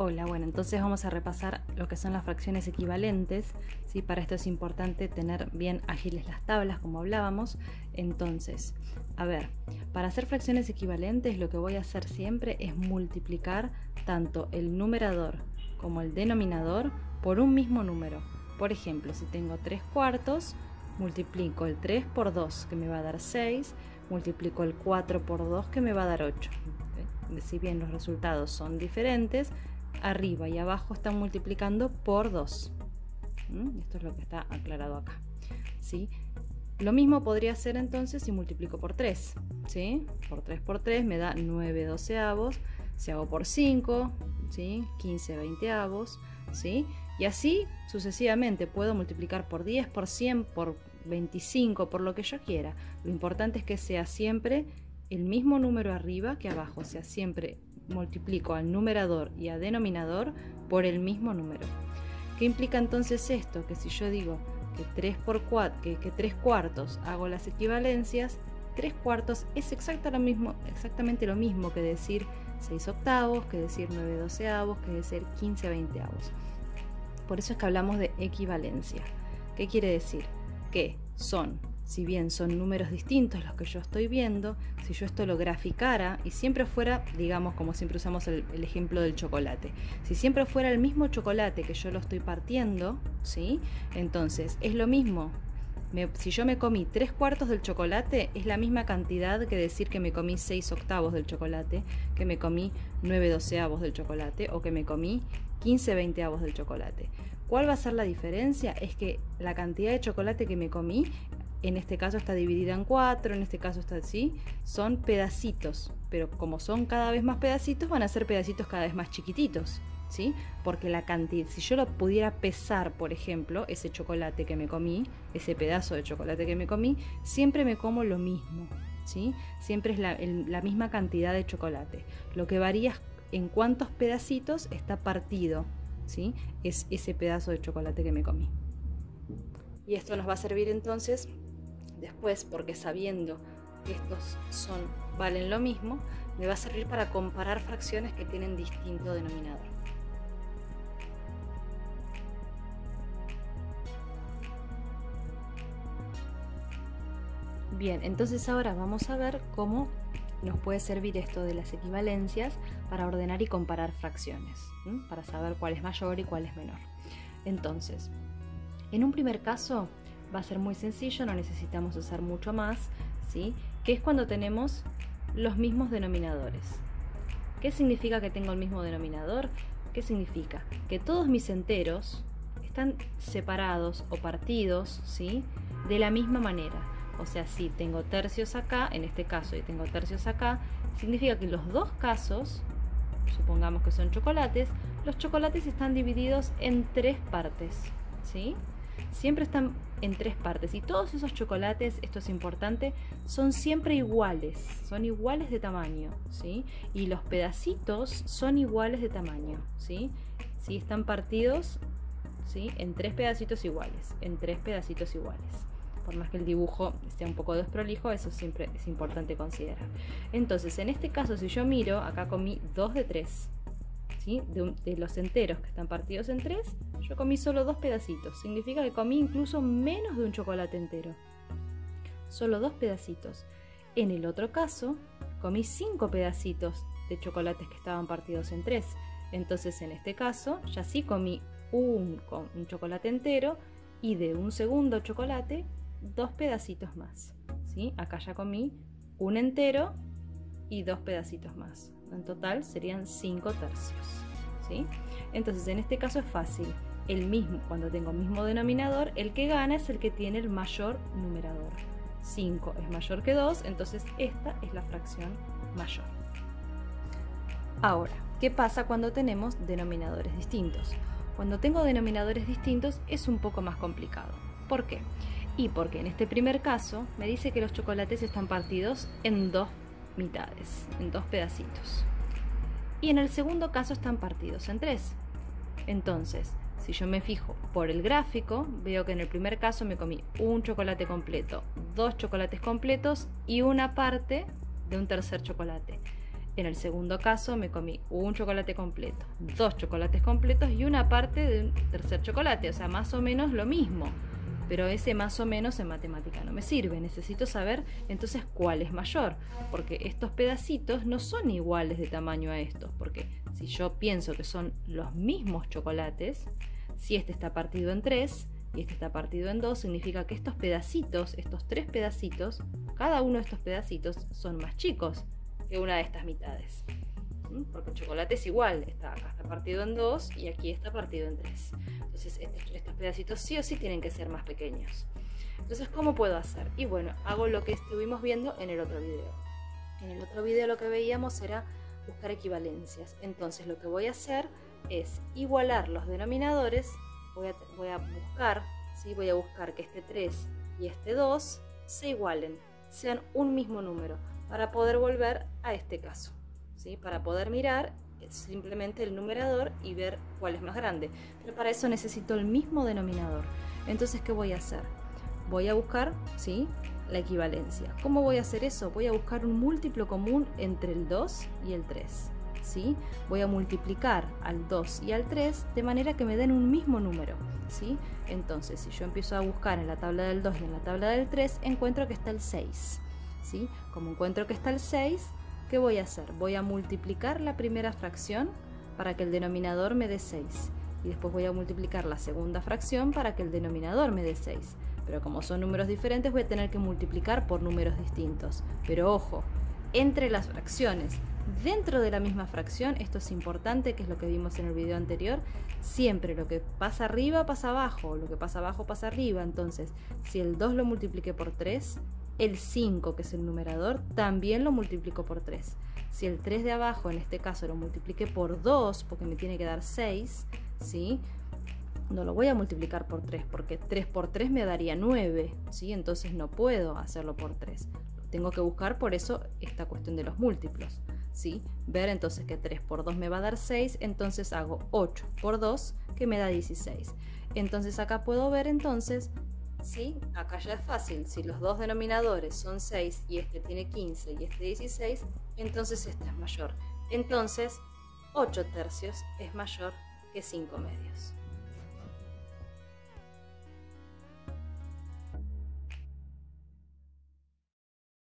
Hola, bueno, entonces vamos a repasar lo que son las fracciones equivalentes, ¿sí? Para esto es importante tener bien ágiles las tablas, como hablábamos. Entonces, a ver, para hacer fracciones equivalentes lo que voy a hacer siempre es multiplicar tanto el numerador como el denominador por un mismo número. Por ejemplo, si tengo 3 cuartos, multiplico el 3 por 2, que me va a dar 6, multiplico el 4 por 2, que me va a dar 8. Si bien los resultados son diferentes, arriba y abajo están multiplicando por 2. Esto es lo que está aclarado acá, ¿sí? Lo mismo podría ser entonces si multiplico por 3, ¿sí? Por 3 me da 9 doceavos. Si hago por 5, ¿sí? 15 veinteavos, ¿sí? Y así sucesivamente puedo multiplicar por 10, por 100, por 25, por lo que yo quiera. Lo importante es que sea siempre el mismo número arriba que abajo, o sea, siempre multiplico al numerador y al denominador por el mismo número. ¿Qué implica entonces esto? Que si yo digo que 3 por 4, que 3 cuartos hago las equivalencias, 3 cuartos es exactamente lo mismo que decir 6 octavos, que decir 9 doceavos, que decir 15 veinteavos. Por eso es que hablamos de equivalencia. ¿Qué quiere decir? Que son, si bien son números distintos los que yo estoy viendo, si yo esto lo graficara y siempre fuera, digamos, como siempre usamos el ejemplo del chocolate, si siempre fuera el mismo chocolate que yo lo estoy partiendo, ¿sí? Entonces es lo mismo. Si yo me comí 3 cuartos del chocolate, es la misma cantidad que decir que me comí 6 octavos del chocolate, que me comí 9 doceavos del chocolate o que me comí 15 veinteavos del chocolate. ¿Cuál va a ser la diferencia? Es que la cantidad de chocolate que me comí, en este caso está dividida en 4, en este caso está así, son pedacitos, pero como son cada vez más pedacitos, van a ser pedacitos cada vez más chiquititos, ¿sí? Porque la cantidad, si yo lo pudiera pesar, por ejemplo, ese chocolate que me comí, ese pedazo de chocolate que me comí, siempre me como lo mismo, ¿sí? Siempre es la misma cantidad de chocolate. Lo que varía es en cuántos pedacitos está partido, ¿sí? Es ese pedazo de chocolate que me comí. Y esto nos va a servir entonces después, porque sabiendo que estos valen lo mismo, me va a servir para comparar fracciones que tienen distinto denominador. Bien, entonces ahora vamos a ver cómo nos puede servir esto de las equivalencias para ordenar y comparar fracciones, ¿sí? Para saber cuál es mayor y cuál es menor. Entonces, en un primer caso va a ser muy sencillo, no necesitamos usar mucho más, ¿sí? Que es cuando tenemos los mismos denominadores. ¿Qué significa que tengo el mismo denominador? ¿Qué significa? Que todos mis enteros están separados o partidos, ¿sí? De la misma manera. O sea, si tengo tercios acá, en este caso, y tengo tercios acá, significa que en los dos casos, supongamos que son chocolates, los chocolates están divididos en 3 partes, ¿sí? Siempre están en 3 partes y todos esos chocolates, esto es importante, son siempre iguales, son iguales de tamaño, ¿sí? Y los pedacitos son iguales de tamaño, ¿sí? ¿Sí? Están partidos, ¿sí? En 3 pedacitos iguales, en 3 pedacitos iguales. Por más que el dibujo esté un poco desprolijo, eso siempre es importante considerar. Entonces, en este caso, si yo miro, acá comí 2 de 3, ¿sí? De los enteros que están partidos en 3, yo comí solo 2 pedacitos. Significa que comí incluso menos de un chocolate entero. Solo 2 pedacitos. En el otro caso, comí 5 pedacitos de chocolates que estaban partidos en 3. Entonces, en este caso, ya sí comí un chocolate entero y de un segundo chocolate, 2 pedacitos más, ¿sí? Acá ya comí un entero y 2 pedacitos más. En total serían 5 tercios, ¿sí? Entonces en este caso es fácil. Cuando tengo mismo denominador, el que gana es el que tiene el mayor numerador. 5 es mayor que 2, entonces esta es la fracción mayor. Ahora, ¿qué pasa cuando tenemos denominadores distintos? Cuando tengo denominadores distintos es un poco más complicado. ¿Por qué? Y porque en este primer caso me dice que los chocolates están partidos en 2 mitades, en 2 pedacitos. Y en el segundo caso están partidos en 3. Entonces, si yo me fijo por el gráfico, veo que en el primer caso me comí un chocolate completo, 2 chocolates completos y una parte de un tercer chocolate. En el segundo caso me comí un chocolate completo, 2 chocolates completos y una parte de un tercer chocolate, o sea, más o menos lo mismo. Pero ese más o menos en matemática no me sirve, necesito saber entonces cuál es mayor, porque estos pedacitos no son iguales de tamaño a estos, porque si yo pienso que son los mismos chocolates, si este está partido en 3 y este está partido en 2, significa que estos pedacitos, estos 3 pedacitos, cada uno de estos pedacitos son más chicos que una de estas mitades. Porque el chocolate es igual, acá está partido en 2 y aquí está partido en 3. Entonces estos pedacitos sí o sí tienen que ser más pequeños. Entonces, ¿cómo puedo hacer? Y bueno, hago lo que estuvimos viendo en el otro video. En el otro video lo que veíamos era buscar equivalencias. Entonces lo que voy a hacer es igualar los denominadores. Voy a buscar, ¿sí? Voy a buscar que este 3 y este 2 se igualen, sean un mismo número, para poder volver a este caso. ¿Sí? Para poder mirar simplemente el numerador y ver cuál es más grande. Pero para eso necesito el mismo denominador. Entonces, ¿qué voy a hacer? Voy a buscar, ¿sí?, la equivalencia. ¿Cómo voy a hacer eso? Voy a buscar un múltiplo común entre el 2 y el 3. ¿Sí? Voy a multiplicar al 2 y al 3 de manera que me den un mismo número. ¿Sí? Entonces, si yo empiezo a buscar en la tabla del 2 y en la tabla del 3, encuentro que está el 6. ¿Sí? Como encuentro que está el 6, ¿qué voy a hacer? Voy a multiplicar la primera fracción para que el denominador me dé 6. Y después voy a multiplicar la segunda fracción para que el denominador me dé 6. Pero como son números diferentes, voy a tener que multiplicar por números distintos. Pero ojo, entre las fracciones, dentro de la misma fracción, esto es importante, que es lo que vimos en el video anterior, siempre lo que pasa arriba pasa abajo, lo que pasa abajo pasa arriba. Entonces, si el 2 lo multipliqué por 3, el 5, que es el numerador, también lo multiplico por 3. Si el 3 de abajo, en este caso, lo multipliqué por 2, porque me tiene que dar 6, ¿sí?, no lo voy a multiplicar por 3, porque 3 por 3 me daría 9, ¿sí? Entonces no puedo hacerlo por 3. Tengo que buscar, por eso, esta cuestión de los múltiplos, ¿sí? Ver entonces que 3 por 2 me va a dar 6, entonces hago 8 por 2, que me da 16. Entonces acá puedo ver entonces, ¿sí? Acá ya es fácil, si los dos denominadores son 6 y este tiene 15 y este 16, entonces este es mayor. Entonces 8 tercios es mayor que 5 medios.